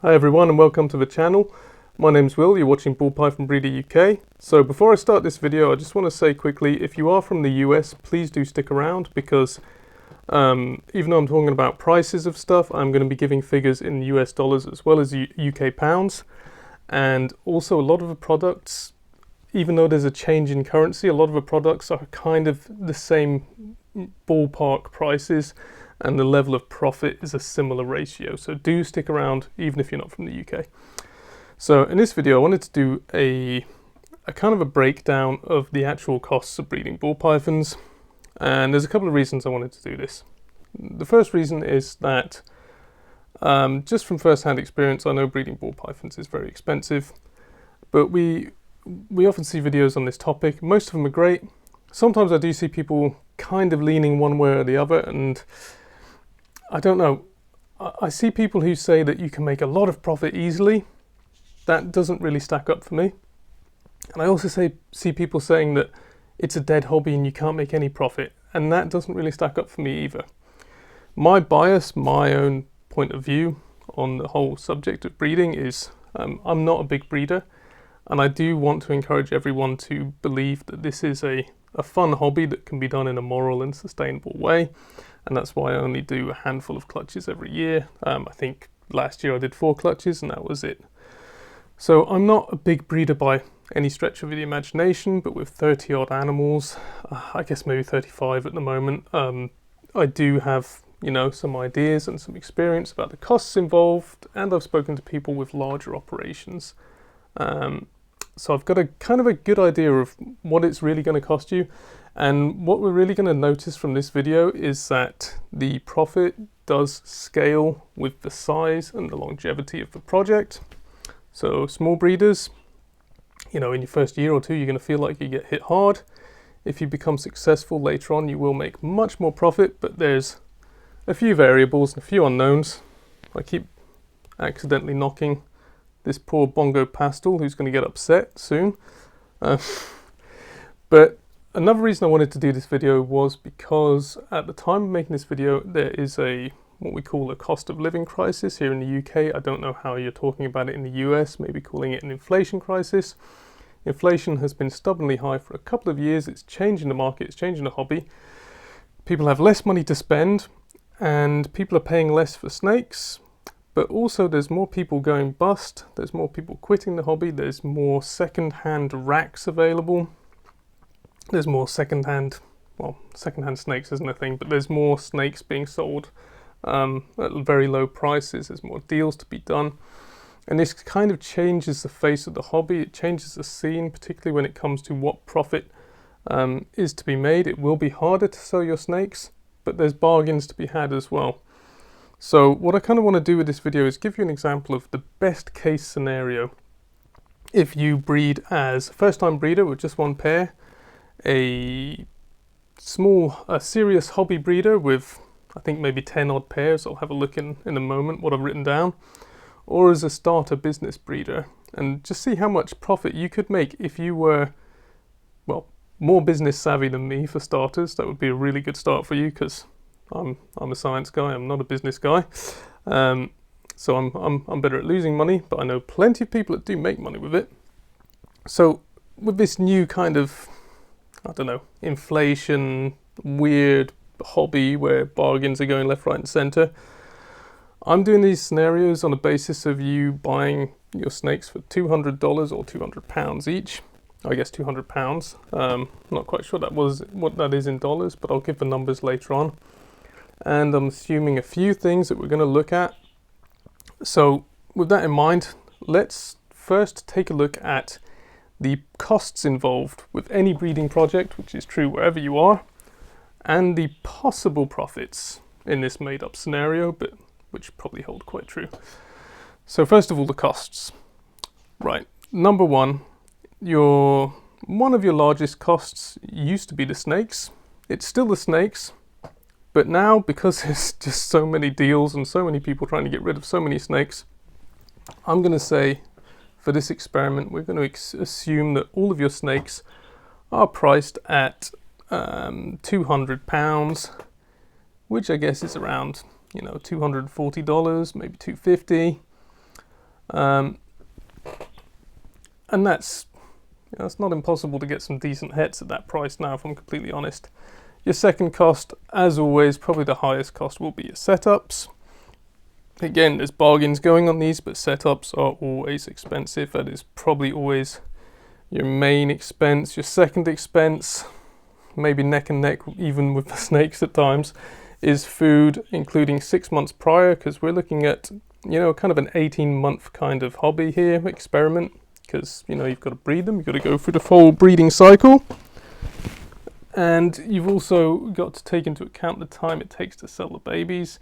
Hi everyone and welcome to the channel. My name's Will, you're watching Ball Python Breeder UK. So before I start this video, I just want to say quickly, if you are from the US, please do stick around because even though I'm talking about prices of stuff, I'm going to be giving figures in US dollars as well as UK pounds. And also a lot of the products, even though there's a change in currency, a lot of the products are kind of the same ballpark prices and the level of profit is a similar ratio. So do stick around even if you're not from the UK. So in this video I wanted to do a kind of a breakdown of the actual costs of breeding ball pythons, and there's a couple of reasons I wanted to do this. The first reason is that just from first-hand experience, I know breeding ball pythons is very expensive, but we often see videos on this topic. Most of them are great. Sometimes I do see people kind of leaning one way or the other, and I don't know. I see people who say that you can make a lot of profit easily. That doesn't really stack up for me. And I also see people saying that it's a dead hobby and you can't make any profit, and that doesn't really stack up for me either. My bias, my own point of view on the whole subject of breeding is I'm not a big breeder, and I do want to encourage everyone to believe that this is a fun hobby that can be done in a moral and sustainable way, and that's why I only do a handful of clutches every year. I think last year I did 4 clutches and that was it. So I'm not a big breeder by any stretch of the imagination, but with 30 odd animals, I guess maybe 35 at the moment, I do have, some ideas and some experience about the costs involved, and I've spoken to people with larger operations. So I've got a kind of a good idea of what it's really going to cost you, and what we're really going to notice from this video is that the profit does scale with the size and the longevity of the project. So small breeders, in your first year or two, you're going to feel like you get hit hard. If you become successful later on, you will make much more profit, but there's a few variables and a few unknowns. I keep accidentally knocking this poor bongo pastel who's going to get upset soon. But another reason I wanted to do this video was because at the time of making this video, there is what we call a cost of living crisis here in the UK. I don't know how you're talking about it in the US, maybe calling it an inflation crisis. Inflation has been stubbornly high for a couple of years. It's changing the market, it's changing the hobby. People have less money to spend, and people are paying less for snakes. But also there's more people going bust, there's more people quitting the hobby, there's more second-hand racks available, there's more second-hand snakes isn't a thing, but there's more snakes being sold at very low prices, there's more deals to be done. And this kind of changes the face of the hobby, it changes the scene, particularly when it comes to what profit is to be made. It will be harder to sell your snakes, but there's bargains to be had as well. So what I kind of want to do with this video is give you an example of the best case scenario if you breed as a first-time breeder with just one pair, a serious hobby breeder with I think maybe 10 odd pairs. I'll have a look in a moment what I've written down, or as a starter business breeder, and just see how much profit you could make if you were, well, more business savvy than me for starters. That would be a really good start for you because I'm a science guy, I'm not a business guy. So I'm better at losing money, but I know plenty of people that do make money with it. So with this new kind of, inflation, weird hobby where bargains are going left, right and centre, I'm doing these scenarios on the basis of you buying your snakes for $200 or £200 each. I guess £200. Not quite sure what that is in dollars, but I'll give the numbers later on. And I'm assuming a few things that we're going to look at. So with that in mind, let's first take a look at the costs involved with any breeding project, which is true wherever you are, and the possible profits in this made-up scenario, but which probably hold quite true. So first of all, the costs. Right, number one, one of your largest costs used to be the snakes. It's still the snakes, but now because there's just so many deals and so many people trying to get rid of so many snakes, I'm going to say for this experiment we're going to assume that all of your snakes are priced at £200, which I guess is around $240, maybe $250. And that's, it's not impossible to get some decent hets at that price now, if I'm completely honest. Your second cost, as always, probably the highest cost, will be your setups. Again, there's bargains going on these, but setups are always expensive. That is probably always your main expense. Your second expense, maybe neck and neck even with the snakes at times, is food, including 6 months prior, because we're looking at, kind of an 18-month kind of hobby here, experiment, because, you've got to breed them, you've got to go through the full breeding cycle. And you've also got to take into account the time it takes to sell the babies,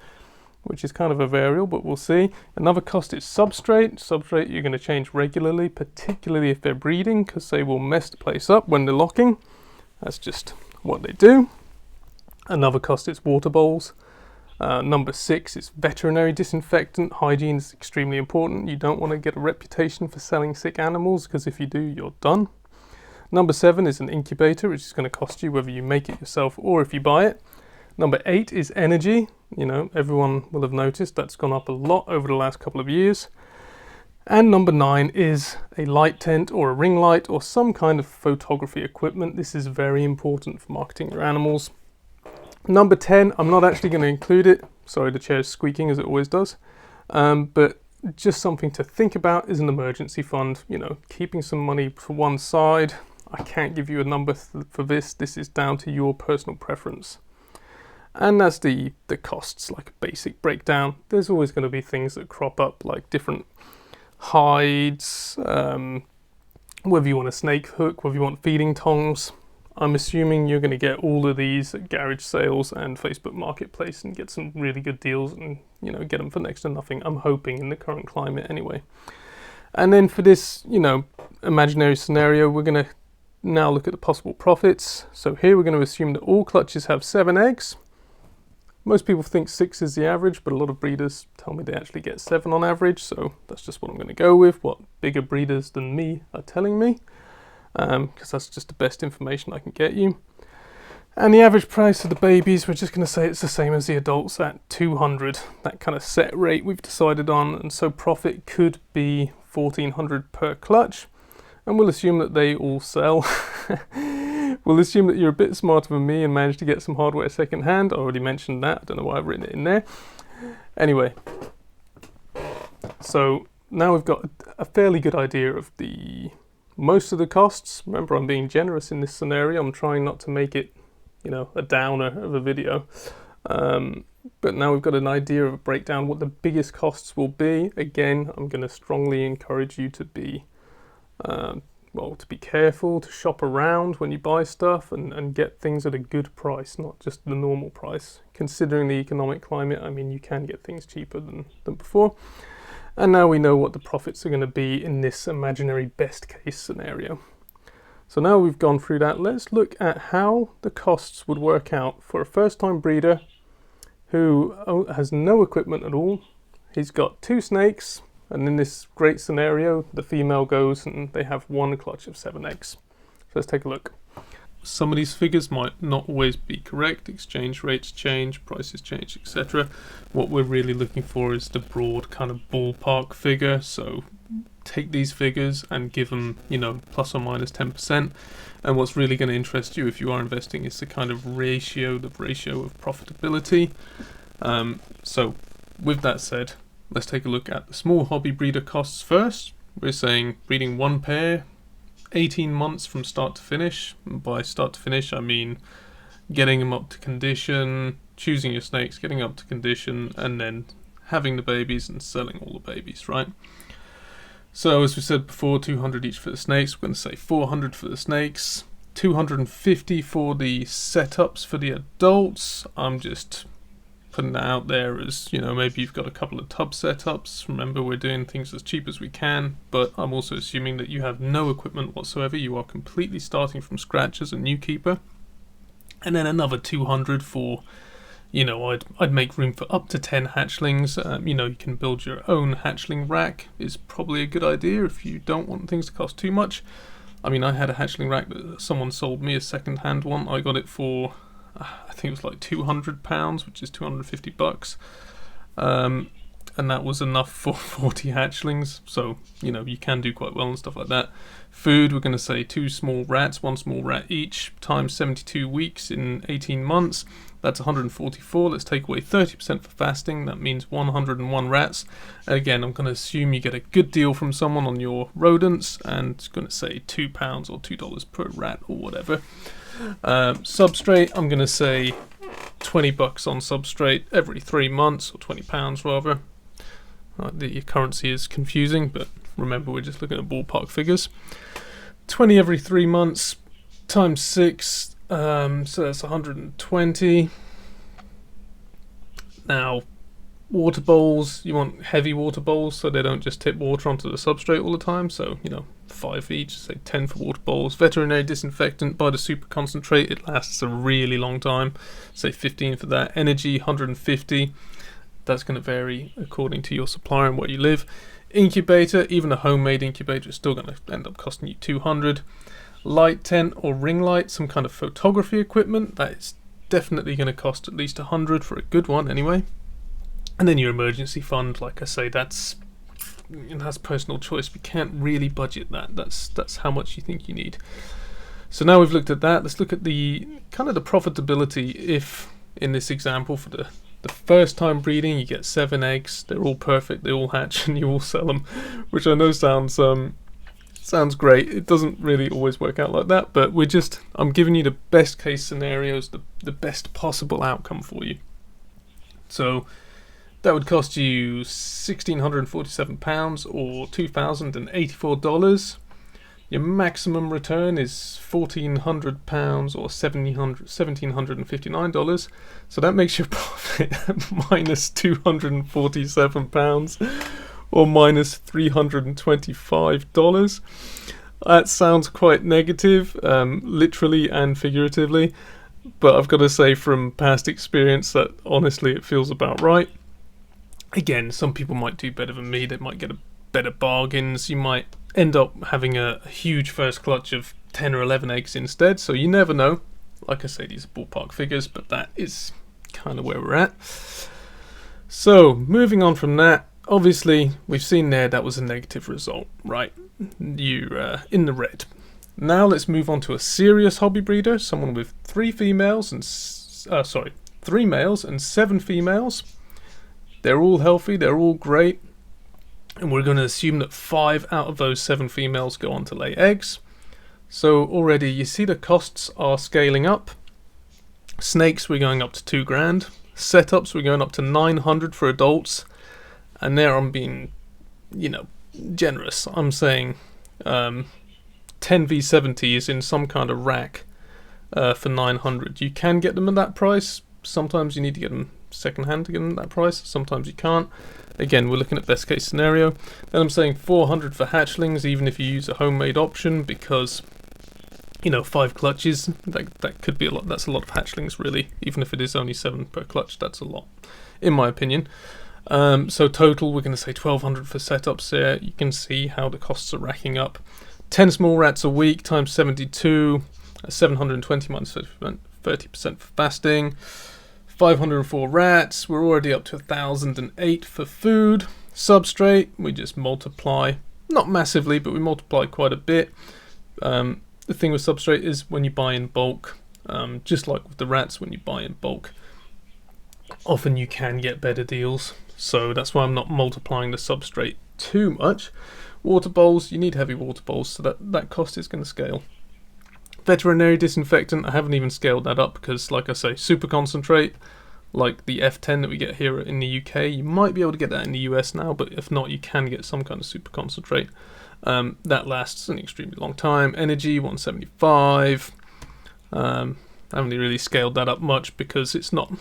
which is kind of a variable, but we'll see. Another cost is substrate. Substrate you're going to change regularly, particularly if they're breeding, because they will mess the place up when they're locking. That's just what they do. Another cost is water bowls. Number 6 is veterinary disinfectant. Hygiene is extremely important. You don't want to get a reputation for selling sick animals, because if you do, you're done. Number 7 is an incubator, which is going to cost you whether you make it yourself or if you buy it. Number 8 is energy. Everyone will have noticed that's gone up a lot over the last couple of years. And number 9 is a light tent or a ring light or some kind of photography equipment. This is very important for marketing your animals. Number 10, I'm not actually going to include it. Sorry, the chair is squeaking as it always does. But just something to think about is an emergency fund. Keeping some money for one side. I can't give you a number for this. This is down to your personal preference. And that's the costs, like a basic breakdown. There's always going to be things that crop up, like different hides, whether you want a snake hook, whether you want feeding tongs. I'm assuming you're going to get all of these at garage sales and Facebook Marketplace and get some really good deals and, get them for next to nothing. I'm hoping in the current climate anyway. And then for this, imaginary scenario, we're going to now look at the possible profits. So here we're going to assume that all clutches have 7 eggs. Most people think 6 is the average, but a lot of breeders tell me they actually get 7 on average, so that's just what I'm going to go with, what bigger breeders than me are telling me, because that's just the best information I can get you. And the average price of the babies, we're just going to say it's the same as the adults at 200, that kind of set rate we've decided on, and so profit could be 1,400 per clutch. And we'll assume that they all sell. We'll assume that you're a bit smarter than me and managed to get some hardware second hand. I already mentioned that. I don't know why I've written it in there. Anyway, so now we've got a fairly good idea of most of the costs. Remember, I'm being generous in this scenario. I'm trying not to make it, a downer of a video. But now we've got an idea of a breakdown, what the biggest costs will be. Again, I'm going to strongly encourage you to be to be careful, to shop around when you buy stuff and get things at a good price, not just the normal price. Considering the economic climate, you can get things cheaper than before. And now we know what the profits are going to be in this imaginary best case scenario. So now we've gone through that, let's look at how the costs would work out for a first-time breeder who has no equipment at all. He's got 2 snakes. And in this great scenario, the female goes and they have 1 clutch of 7 eggs. So let's take a look. Some of these figures might not always be correct. Exchange rates change, prices change, etc. What we're really looking for is the broad kind of ballpark figure. So take these figures and give them, plus or minus 10%. And what's really going to interest you if you are investing is the kind of ratio, of profitability. So with that said, let's take a look at the small hobby breeder costs first. We're saying breeding 1 pair, 18 months from start to finish. And by start to finish, I mean getting them up to condition, choosing your snakes, getting up to condition, and then having the babies and selling all the babies, right? So as we said before, 200 each for the snakes. We're going to say 400 for the snakes, 250 for the setups for the adults. I'm just putting that out there as, maybe you've got a couple of tub setups. Remember, we're doing things as cheap as we can, but I'm also assuming that you have no equipment whatsoever. You are completely starting from scratch as a new keeper. And then another 200 for, I'd make room for up to 10 hatchlings. You can build your own hatchling rack is probably a good idea if you don't want things to cost too much. I had a hatchling rack that someone sold me, a second-hand one. I got it for I think it was like £200, which is $250. and that was enough for 40 hatchlings, so you know you can do quite well and stuff like that. Food, we're going to say 2 small rats, 1 small rat each, times 72 weeks in 18 months. That's 144. Let's take away 30% for fasting. That means 101 rats. Again, I'm going to assume you get a good deal from someone on your rodents, and it's going to say £2 or $2 per rat or whatever. Substrate, I'm going to say $20 on substrate every 3 months, or £20 rather. The currency is confusing, but remember we're just looking at ballpark figures. 20 every 3 months times 6, so that's 120. Now, water bowls, you want heavy water bowls so they don't just tip water onto the substrate all the time, so you know, 5 each, say 10 for water bowls. Veterinary disinfectant, buy the super concentrate, it lasts a really long time, say 15 for that. Energy, 150. That's going to vary according to your supplier and where you live. Incubator, even a homemade incubator is still going to end up costing you 200. Light tent or ring light, some kind of photography equipment, that is definitely going to cost at least 100 for a good one anyway. And then your emergency fund, like I say, that's personal choice. We can't really budget that. That's how much you think you need. So now we've looked at that, let's look at the kind of the profitability. If in this example for the first time breeding you get 7 eggs, they're all perfect, they all hatch, and you all sell them, which I know sounds great. It doesn't really always work out like that, but I'm giving you the best case scenarios, the best possible outcome for you. So that would cost you £1,647 or $2,084. Your maximum return is £1,400 or $1,759. So that makes your profit minus £247 or minus $325. That sounds quite negative, literally and figuratively, but I've got to say from past experience that honestly it feels about right. Again, some people might do better than me, they might get better bargains, you might end up having a huge first clutch of 10 or 11 eggs instead, so you never know. Like I say, these are ballpark figures, but that is kind of where we're at. So moving on from that, obviously we've seen there that was a negative result, right? You're in the red. Now let's move on to a serious hobby breeder, someone with 3 males and 7 females. They're all healthy, they're all great, and we're going to assume that 5 out of those 7 females go on to lay eggs. So already you see the costs are scaling up. Snakes, we're going up to $2,000. Setups, we're going up to $900 for adults, and there I'm being, generous. I'm saying 10 V70s in some kind of rack for $900. You can get them at that price. Sometimes you need to get them second-hand to get them at that price. Sometimes you can't. Again, we're looking at best case scenario. Then I'm saying $400 for hatchlings, even if you use a homemade option, because 5 clutches, that could be a lot. That's a lot of hatchlings, really. Even if it is only 7 per clutch, that's a lot, in my opinion. So total, we're going to say $1,200 for setups there. You can see how the costs are racking up. 10 small rats a week times 72, 720 minus 30% for fasting. 504 rats, we're already up to 1,008 for food. Substrate, we just multiply, not massively, but we multiply quite a bit. The thing with substrate is when you buy in bulk, just like with the rats, when you buy in bulk, often you can get better deals. So that's why I'm not multiplying the substrate too much. Water bowls, you need heavy water bowls, so that cost is going to scale. Veterinary disinfectant, I haven't even scaled that up because, like I say, super concentrate, like the F10 that we get here in the UK, you might be able to get that in the US now, but if not, you can get some kind of super concentrate. That lasts an extremely long time. Energy, 175. I haven't really scaled that up much because it's not...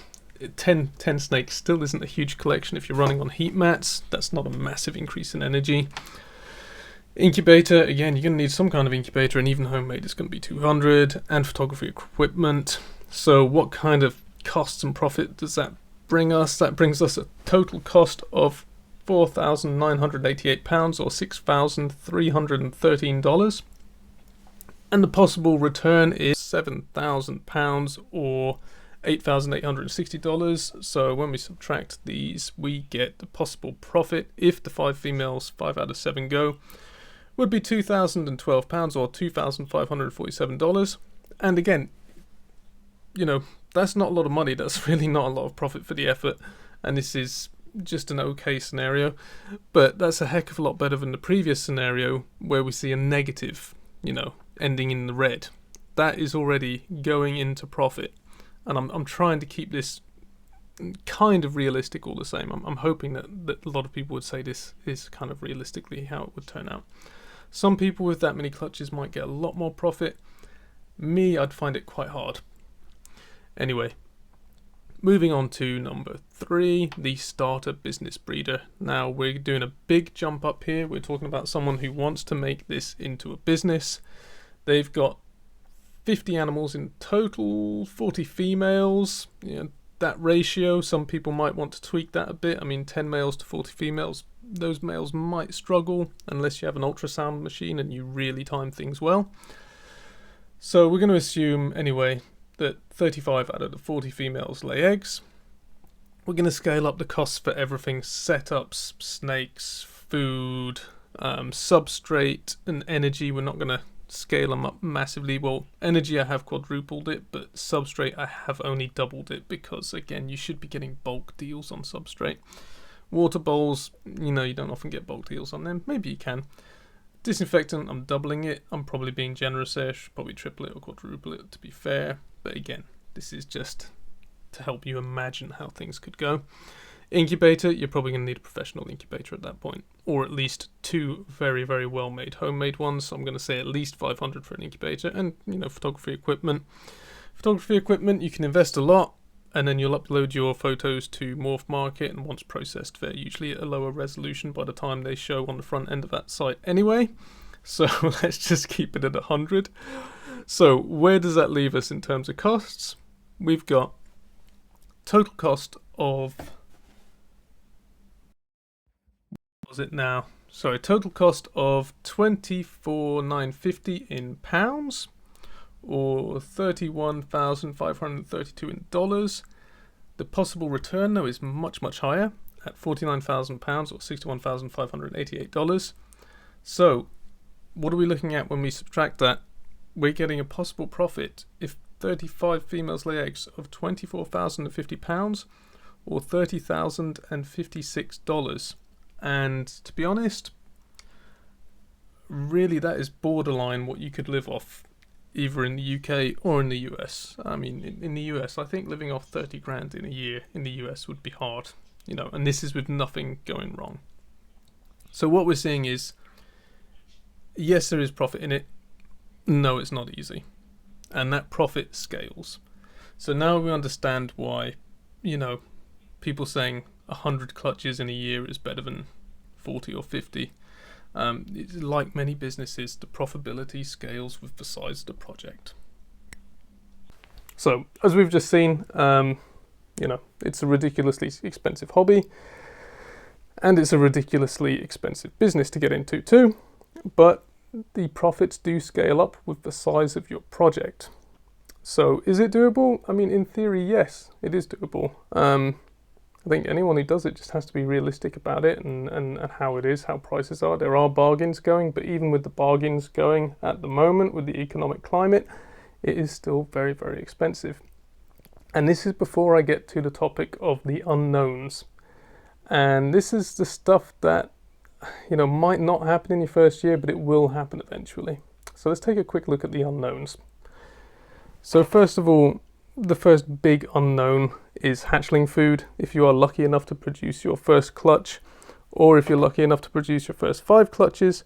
10 snakes still isn't a huge collection. If you're running on heat mats, that's not a massive increase in energy. Incubator, again, you're going to need some kind of incubator, and even homemade is going to be 200, and photography equipment. So what kind of costs and profit does that bring us? That brings us a total cost of £4,988 or $6,313. And the possible return is £7,000 or $8,860. So when we subtract these, we get the possible profit if the 5 females, 5 out of 7 go, would be £2,012 or $2,547. And again, you know, that's not a lot of money. That's really not a lot of profit for the effort. And this is just an okay scenario. But that's a heck of a lot better than the previous scenario where we see a negative, you know, ending in the red. That is already going into profit. And I'm trying to keep this kind of realistic all the same. I'm hoping that a lot of people would say this is kind of realistically how it would turn out. Some people with that many clutches might get a lot more profit. Me, I'd find it quite hard. Anyway, moving on to number 3, the starter business breeder. Now we're doing a big jump up here. We're talking about someone who wants to make this into a business. They've got 50 animals in total, 40 females. You know, that ratio, some people might want to tweak that a bit. I mean, 10 males to 40 females, those males might struggle unless you have an ultrasound machine and you really time things well. So we're going to assume anyway that 35 out of the 40 females lay eggs. We're going to scale up the costs for everything: setups, snakes, food, substrate and energy. We're not going to scale them up massively. Well, energy I have quadrupled it, but substrate I have only doubled it because, again, you should be getting bulk deals on substrate. Water bowls, you know, you don't often get bulk deals on them. Maybe you can. Disinfectant, I'm doubling it. I'm probably being generous there. Should probably triple it or quadruple it to be fair. But again, this is just to help you imagine how things could go. Incubator, you're probably going to need a professional incubator at that point, or at least 2 very, very well made homemade ones. So I'm going to say at least 500 for an incubator. And, you know, photography equipment. Photography equipment, you can invest a lot, and then you'll upload your photos to Morph Market, and once processed, they're usually at a lower resolution by the time they show on the front end of that site anyway. So let's just keep it at 100. So where does that leave us in terms of costs? We've got total cost of, what was it now? Sorry, total cost of $24,950 in pounds, or $31,532 in dollars. The possible return though is much, much higher at £49,000 or $61,588. So what are we looking at when we subtract that? We're getting a possible profit if 35 females lay eggs of £24,050 or $30,056. And to be honest, really that is borderline what you could live off either in the UK or in the US. I mean, in the US, I think living off 30 grand in a year in the US would be hard, you know, and this is with nothing going wrong. So what we're seeing is, yes, there is profit in it. No, it's not easy. And that profit scales. So now we understand why, you know, people saying 100 clutches in a year is better than 40 or 50. Like many businesses, the profitability scales with the size of the project. So, as we've just seen, you know, it's a ridiculously expensive hobby, and it's a ridiculously expensive business to get into too, but the profits do scale up with the size of your project. So, is it doable? I mean, in theory, yes, it is doable. I think anyone who does it just has to be realistic about it and how it is, how prices are. There are bargains going, but even with the bargains going at the moment with the economic climate, it is still very, very expensive. And this is before I get to the topic of the unknowns. And this is the stuff that, you know, might not happen in your first year, but it will happen eventually. So let's take a quick look at the unknowns. So first of all, the first big unknown is hatchling food. If you are lucky enough to produce your first clutch, or if you're lucky enough to produce your first 5 clutches,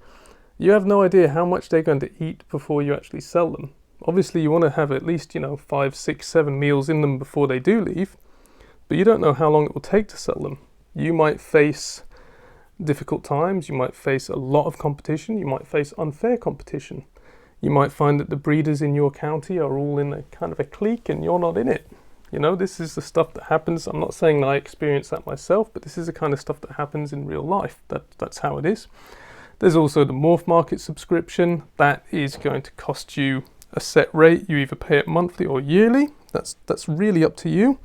you have no idea how much they're going to eat before you actually sell them. Obviously you want to have at least, you know, 5, 6, 7 meals in them before they do leave, but you don't know how long it will take to sell them. You might face difficult times, you might face a lot of competition, you might face unfair competition. You might find that the breeders in your county are all in a kind of a clique and you're not in it. You know, this is the stuff that happens. I'm not saying that I experienced that myself, but this is the kind of stuff that happens in real life. That's how it is. There's also the Morph Market subscription. That is going to cost you a set rate. You either pay it monthly or yearly. That's really up to you.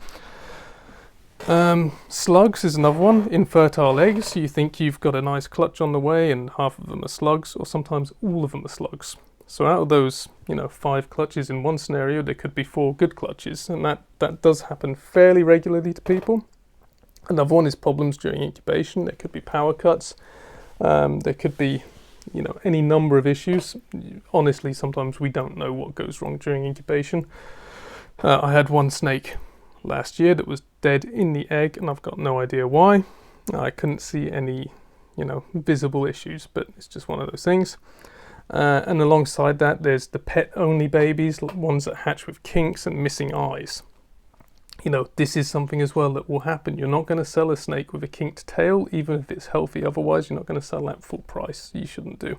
Slugs is another one. Infertile eggs. You think you've got a nice clutch on the way and half of them are slugs, or sometimes all of them are slugs. So out of those, 5 clutches in one scenario, there could be 4 good clutches, and that does happen fairly regularly to people. Another one is problems during incubation. There could be power cuts. There could be, any number of issues. Honestly, sometimes we don't know what goes wrong during incubation. I had one snake last year that was dead in the egg, and I've got no idea why. I couldn't see any, visible issues, but it's just one of those things. And alongside that, there's the pet-only babies, ones that hatch with kinks and missing eyes. This is something as well that will happen. You're not going to sell a snake with a kinked tail, even if it's healthy. Otherwise, you're not going to sell that full price. You shouldn't do.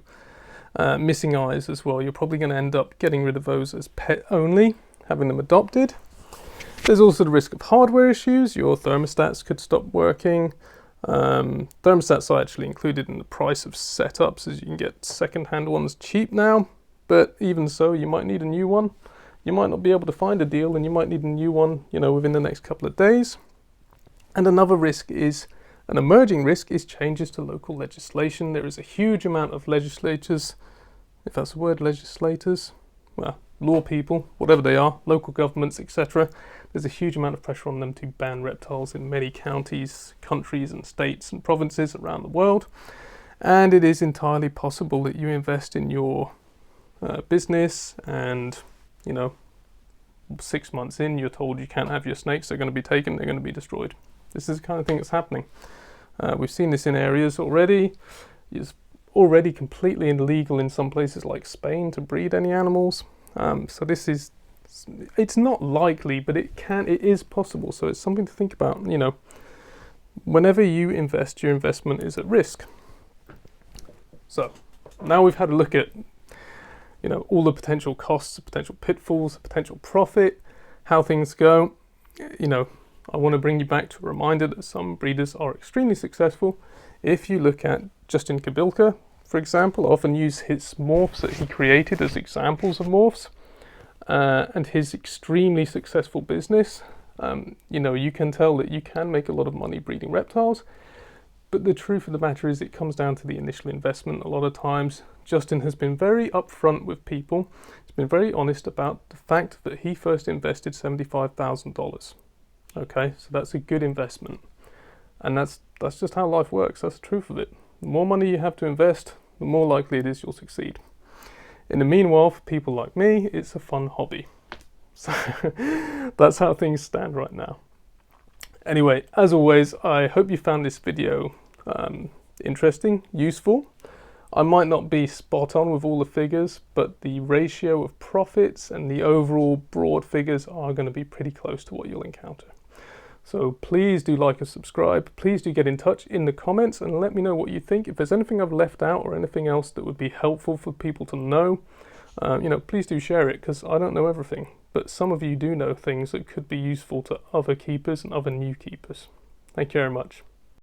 Missing eyes as well. You're probably going to end up getting rid of those as pet-only, having them adopted. There's also the risk of hardware issues. Your thermostats could stop working. Thermostats are actually included in the price of setups, as you can get second-hand ones cheap now, but even so, you might need a new one. You might not be able to find a deal, and you might need a new one, within the next couple of days. And another risk is, an emerging risk, is changes to local legislation. There is a huge amount of legislators, if that's a word, legislators, law people, whatever they are, local governments, etc. There's a huge amount of pressure on them to ban reptiles in many counties, countries and states and provinces around the world. And it is entirely possible that you invest in your business and, 6 months in, you're told you can't have your snakes, they're going to be taken, they're going to be destroyed. This is the kind of thing that's happening. We've seen this in areas already. It's already completely illegal in some places like Spain to breed any animals. So it's not likely, but it is possible. So it's something to think about. Whenever you invest, your investment is at risk. So now we've had a look at, all the potential costs, the potential pitfalls, the potential profit, how things go. I want to bring you back to a reminder that some breeders are extremely successful. If you look at Justin Kabilka, for example, I often use his morphs that he created as examples of morphs, and his extremely successful business. You can tell that you can make a lot of money breeding reptiles, but the truth of the matter is it comes down to the initial investment. A lot of times, Justin has been very upfront with people. He's been very honest about the fact that he first invested $75,000. Okay, so that's a good investment, and that's just how life works. That's the truth of it. The more money you have to invest, the more likely it is you'll succeed. In the meanwhile, for people like me, it's a fun hobby. So that's how things stand right now. Anyway, as always, I hope you found this video interesting, useful. I might not be spot on with all the figures, but the ratio of profits and the overall broad figures are going to be pretty close to what you'll encounter. So please do like and subscribe. Please do get in touch in the comments and let me know what you think. If there's anything I've left out or anything else that would be helpful for people to know, please do share it, because I don't know everything. But some of you do know things that could be useful to other keepers and other new keepers. Thank you very much.